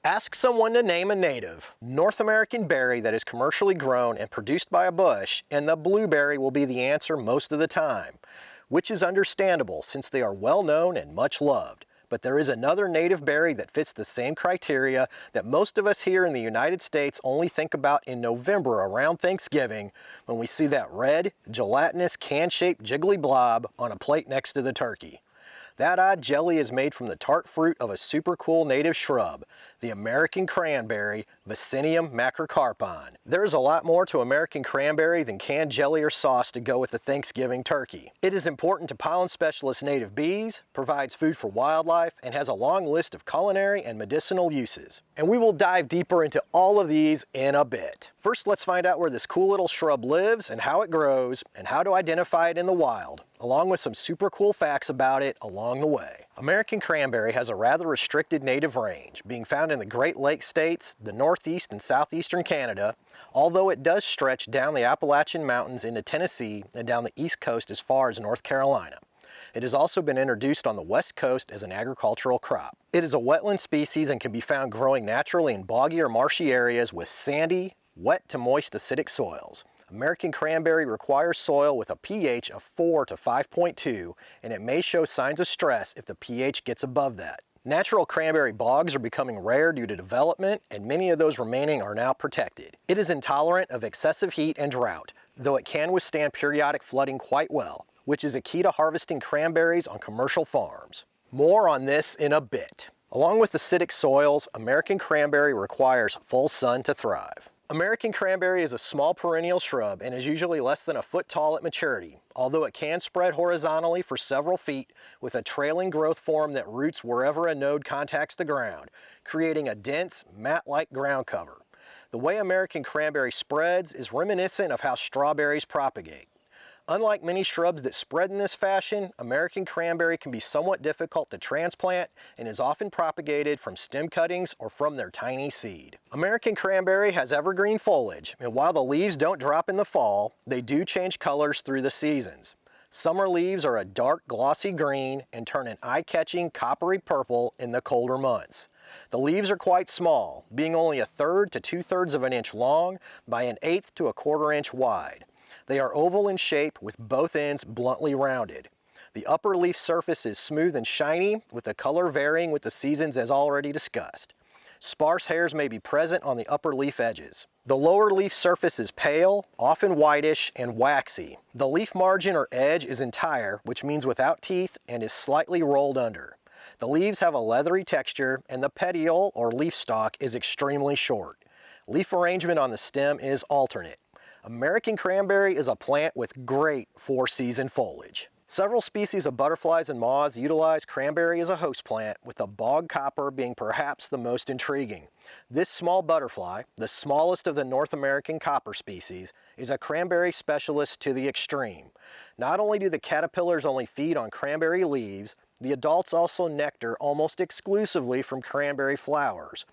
Ask someone to name a native North American berry that is commercially grown and produced by a bush, and the blueberry will be the answer most of the time, which is understandable since they are well known and much loved. But there is another native berry that fits the same criteria that most of us here in the United States only think about in November around Thanksgiving when we see that red, gelatinous, can-shaped jiggly blob on a plate next to the turkey. That odd jelly is made from the tart fruit of a super cool native shrub, the American cranberry, Vaccinium macrocarpon. There's a lot more to American cranberry than canned jelly or sauce to go with the Thanksgiving turkey. It is important to pollen specialist native bees, provides food for wildlife, and has a long list of culinary and medicinal uses. And we will dive deeper into all of these in a bit. First, let's find out where this cool little shrub lives and how it grows and how to identify it in the wild, along with some super cool facts about it along the way. American cranberry has a rather restricted native range, being found in the Great Lakes states, the northeast and southeastern Canada, although it does stretch down the Appalachian Mountains into Tennessee and down the east coast as far as North Carolina. It has also been introduced on the west coast as an agricultural crop. It is a wetland species and can be found growing naturally in boggy or marshy areas with sandy, wet to moist acidic soils. American cranberry requires soil with a pH of 4 to 5.2, and it may show signs of stress if the pH gets above that. Natural cranberry bogs are becoming rare due to development, and many of those remaining are now protected. It is intolerant of excessive heat and drought, though it can withstand periodic flooding quite well, which is a key to harvesting cranberries on commercial farms. More on this in a bit. Along with acidic soils, American cranberry requires full sun to thrive. American cranberry is a small perennial shrub and is usually less than a foot tall at maturity, although it can spread horizontally for several feet with a trailing growth form that roots wherever a node contacts the ground, creating a dense, mat-like ground cover. The way American cranberry spreads is reminiscent of how strawberries propagate. Unlike many shrubs that spread in this fashion, American cranberry can be somewhat difficult to transplant and is often propagated from stem cuttings or from their tiny seed. American cranberry has evergreen foliage, and while the leaves don't drop in the fall, they do change colors through the seasons. Summer leaves are a dark glossy green and turn an eye-catching coppery purple in the colder months. The leaves are quite small, being only 1/3 to 2/3 of an inch long by 1/8 to 1/4 inch wide. They are oval in shape with both ends bluntly rounded. The upper leaf surface is smooth and shiny, with the color varying with the seasons as already discussed. Sparse hairs may be present on the upper leaf edges. The lower leaf surface is pale, often whitish, and waxy. The leaf margin or edge is entire, which means without teeth, and is slightly rolled under. The leaves have a leathery texture, and the petiole or leaf stalk is extremely short. Leaf arrangement on the stem is alternate. American cranberry is a plant with great four-season foliage. Several species of butterflies and moths utilize cranberry as a host plant, with the bog copper being perhaps the most intriguing. This small butterfly, the smallest of the North American copper species, is a cranberry specialist to the extreme. Not only do the caterpillars only feed on cranberry leaves, the adults also nectar almost exclusively from cranberry flowers.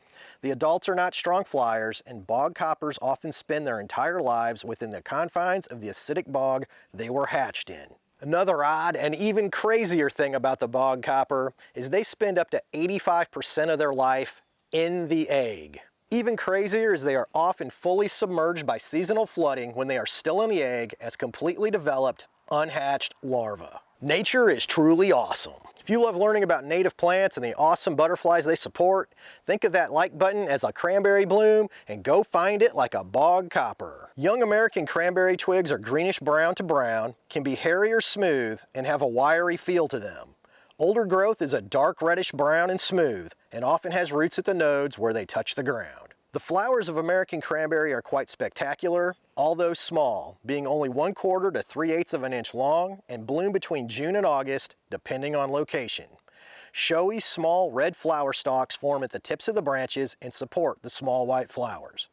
The adults are not strong flyers, and bog coppers often spend their entire lives within the confines of the acidic bog they were hatched in. Another odd and even crazier thing about the bog copper is they spend up to 85% of their life in the egg. Even crazier is they are often fully submerged by seasonal flooding when they are still in the egg as completely developed, unhatched larvae. Nature is truly awesome. If you love learning about native plants and the awesome butterflies they support, think of that like button as a cranberry bloom and go find it like a bog copper. Young American cranberry twigs are greenish brown to brown, can be hairy or smooth, and have a wiry feel to them. Older growth is a dark reddish brown and smooth, and often has roots at the nodes where they touch the ground. The flowers of American cranberry are quite spectacular, although small, being only 1/4 to 3/8 of an inch long and bloom between June and August, depending on location. Showy small red flower stalks form at the tips of the branches and support the small white flowers.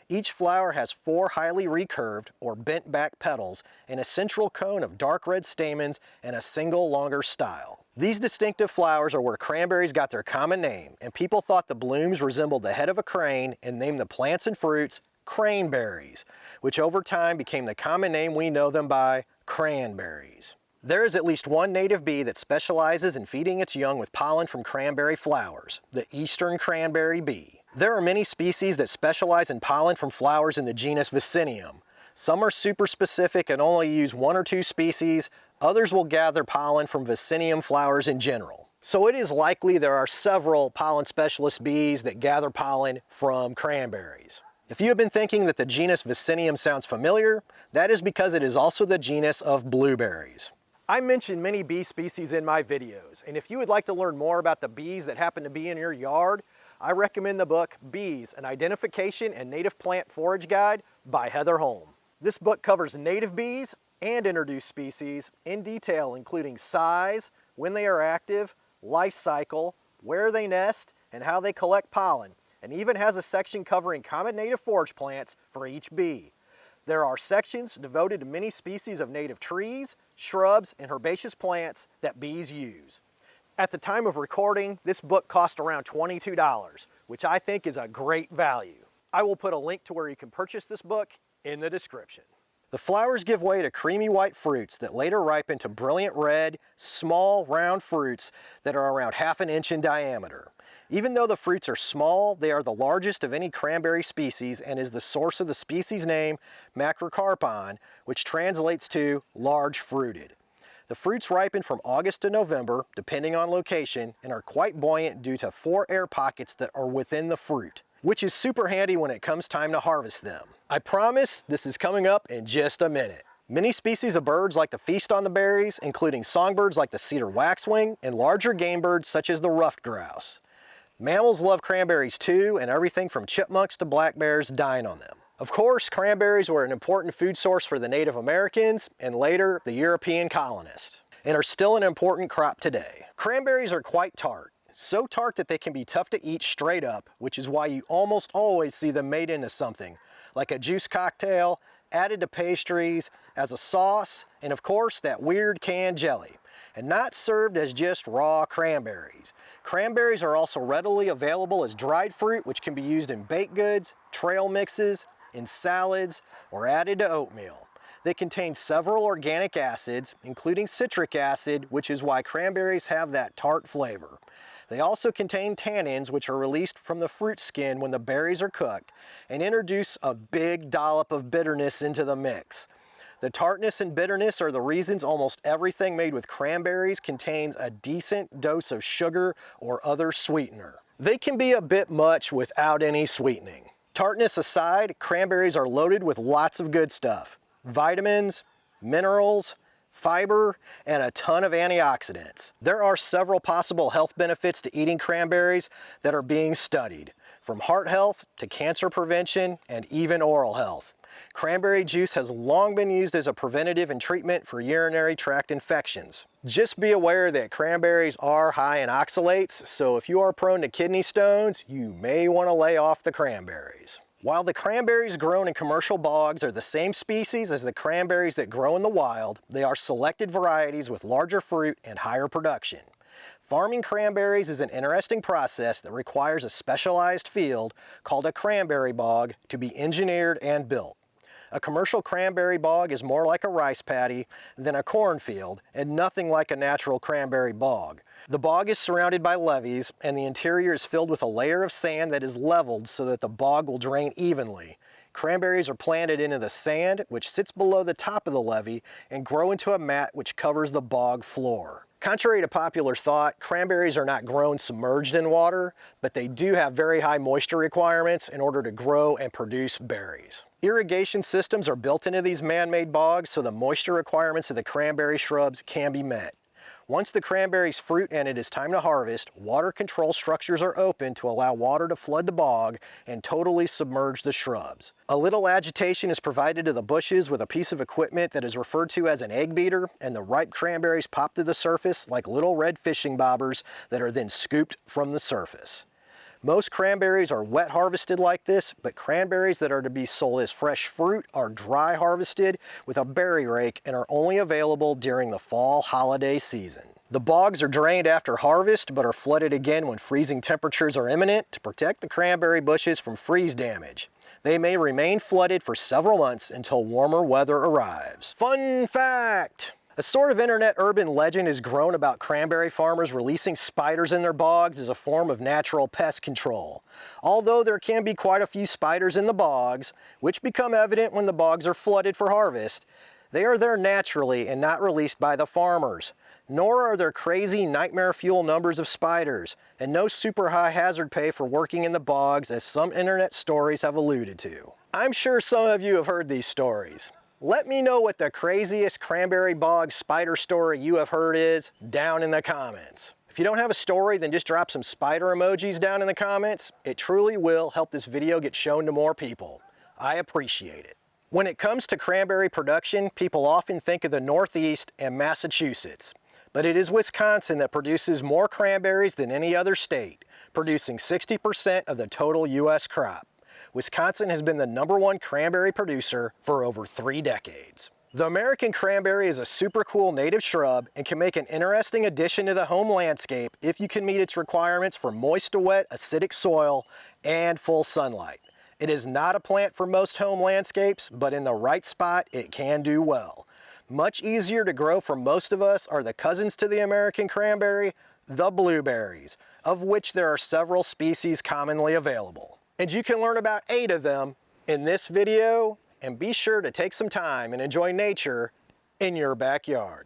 Each flower has 4 highly recurved or bent back petals and a central cone of dark red stamens and a single longer style. These distinctive flowers are where cranberries got their common name, and people thought the blooms resembled the head of a crane and named the plants and fruits cranberries, which over time became the common name we know them by, cranberries. There is at least one native bee that specializes in feeding its young with pollen from cranberry flowers, the eastern cranberry bee. There are many species that specialize in pollen from flowers in the genus Vaccinium. Some are super specific and only use one or two species. Others will gather pollen from Vaccinium flowers in general. So it is likely there are several pollen specialist bees that gather pollen from cranberries. If you have been thinking that the genus Vaccinium sounds familiar, that is because it is also the genus of blueberries. I mention many bee species in my videos, and if you would like to learn more about the bees that happen to be in your yard, I recommend the book Bees, an Identification and Native Plant Forage Guide by Heather Holm. This book covers native bees and introduced species in detail, including size, when they are active, life cycle, where they nest, and how they collect pollen, and even has a section covering common native forage plants for each bee. There are sections devoted to many species of native trees, shrubs, and herbaceous plants that bees use. At the time of recording, this book cost around $22, which I think is a great value. I will put a link to where you can purchase this book in the description. The flowers give way to creamy white fruits that later ripen to brilliant red, small, round fruits that are around ½ an inch in diameter. Even though the fruits are small, they are the largest of any cranberry species and is the source of the species name Macrocarpon, which translates to large fruited. The fruits ripen from August to November, depending on location, and are quite buoyant due to 4 air pockets that are within the fruit, which is super handy when it comes time to harvest them. I promise this is coming up in just a minute. Many species of birds like to feast on the berries, including songbirds like the cedar waxwing and larger game birds such as the ruffed grouse. Mammals love cranberries too, and everything from chipmunks to black bears dine on them. Of course, cranberries were an important food source for the Native Americans and later the European colonists, and are still an important crop today. Cranberries are quite tart, so tart that they can be tough to eat straight up, which is why you almost always see them made into something, like a juice cocktail, added to pastries, as a sauce, and of course that weird canned jelly, and not served as just raw cranberries. Cranberries are also readily available as dried fruit, which can be used in baked goods, trail mixes, in salads, or added to oatmeal. They contain several organic acids, including citric acid, which is why cranberries have that tart flavor. They also contain tannins, which are released from the fruit skin when the berries are cooked, and introduce a big dollop of bitterness into the mix. The tartness and bitterness are the reasons almost everything made with cranberries contains a decent dose of sugar or other sweetener. They can be a bit much without any sweetening. Tartness aside, cranberries are loaded with lots of good stuff: vitamins, minerals, fiber, and a ton of antioxidants. There are several possible health benefits to eating cranberries that are being studied, from heart health to cancer prevention and even oral health. Cranberry juice has long been used as a preventative and treatment for urinary tract infections. Just be aware that cranberries are high in oxalates, so if you are prone to kidney stones, you may want to lay off the cranberries. While the cranberries grown in commercial bogs are the same species as the cranberries that grow in the wild, they are selected varieties with larger fruit and higher production. Farming cranberries is an interesting process that requires a specialized field called a cranberry bog to be engineered and built. A commercial cranberry bog is more like a rice paddy than a cornfield and nothing like a natural cranberry bog. The bog is surrounded by levees and the interior is filled with a layer of sand that is leveled so that the bog will drain evenly. Cranberries are planted into the sand, which sits below the top of the levee, and grow into a mat which covers the bog floor. Contrary to popular thought, cranberries are not grown submerged in water, but they do have very high moisture requirements in order to grow and produce berries. Irrigation systems are built into these man-made bogs so the moisture requirements of the cranberry shrubs can be met. Once the cranberries fruit and it is time to harvest, water control structures are open to allow water to flood the bog and totally submerge the shrubs. A little agitation is provided to the bushes with a piece of equipment that is referred to as an egg beater, and the ripe cranberries pop to the surface like little red fishing bobbers that are then scooped from the surface. Most cranberries are wet harvested like this, but cranberries that are to be sold as fresh fruit are dry harvested with a berry rake and are only available during the fall holiday season. The bogs are drained after harvest, but are flooded again when freezing temperatures are imminent to protect the cranberry bushes from freeze damage. They may remain flooded for several months until warmer weather arrives. Fun fact! A sort of internet urban legend has grown about cranberry farmers releasing spiders in their bogs as a form of natural pest control. Although there can be quite a few spiders in the bogs, which become evident when the bogs are flooded for harvest, they are there naturally and not released by the farmers. Nor are there crazy nightmare fuel numbers of spiders, and no super high hazard pay for working in the bogs as some internet stories have alluded to. I'm sure some of you have heard these stories. Let me know what the craziest cranberry bog spider story you have heard is down in the comments. If you don't have a story, then just drop some spider emojis down in the comments. It truly will help this video get shown to more people. I appreciate it. When it comes to cranberry production, people often think of the Northeast and Massachusetts. But it is Wisconsin that produces more cranberries than any other state, producing 60% of the total U.S. crop. Wisconsin has been the #1 cranberry producer for over 3 decades. The American cranberry is a super cool native shrub and can make an interesting addition to the home landscape if you can meet its requirements for moist to wet, acidic soil, and full sunlight. It is not a plant for most home landscapes, but in the right spot, it can do well. Much easier to grow for most of us are the cousins to the American cranberry, the blueberries, of which there are several species commonly available. And you can learn about 8 of them in this video, and be sure to take some time and enjoy nature in your backyard.